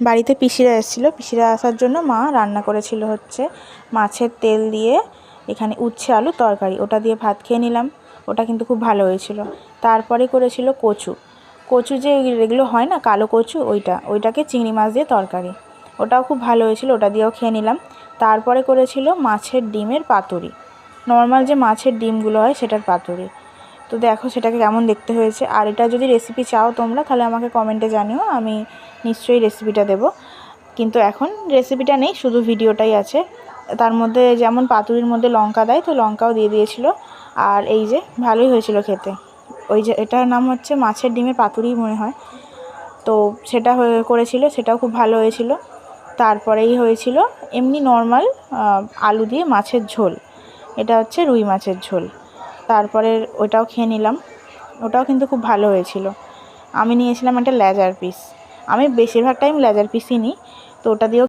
বাড়িতে পিসিরা এসেছিলো, পিসিরা আসার জন্য মা রান্না করেছিল হচ্ছে মাছের তেল দিয়ে এখানে উচ্ছে আলু তরকারি, ওটা দিয়ে ভাত খেয়ে নিলাম। ওটা কিন্তু খুব ভালো হয়েছিল। তারপরে করেছিল কচু, কচু যে এগুলো হয় না কালো কচু, ওইটাকে চিংড়ি মাছ দিয়ে তরকারি, ওটাও খুব ভালো হয়েছিল, ওটা দিয়েও খেয়ে নিলাম। তারপরে করেছিল মাছের ডিমের পাতুরি, নর্মাল যে মাছের ডিমগুলো হয় সেটার পাতুরি। তো দেখো সেটাকে কেমন দেখতে হয়েছে। আর এটা যদি রেসিপি চাও তোমরা তাহলে আমাকে কমেন্টে জানিও, আমি নিশ্চয়ই রেসিপিটা দেবো। কিন্তু এখন রেসিপিটা নেই, শুধু ভিডিওটাই আছে। তার মধ্যে যেমন পাতুরির মধ্যে লঙ্কা দেয়, তো লঙ্কাও দিয়ে দিয়েছিল। আর এই যে ভালোই হয়েছিল খেতে। ওই যে এটার নাম হচ্ছে মাছের ডিমের পাতুরি মনে হয়। তো সেটা করেছিল, সেটাও খুব ভালো হয়েছিল। তারপরেই হয়েছিল এমনি নর্মাল আলু দিয়ে মাছের ঝোল, এটা হচ্ছে রুই মাছের ঝোল। তারপরে ওটাও খেয়ে নিলাম, ওটাও কিন্তু খুব ভালো হয়েছিল। আমি নিয়েছিলাম একটা লেজার পিস, আমি বেশিরভাগ টাইম লেজার পিসই নিই, তো ওটা দিয়েও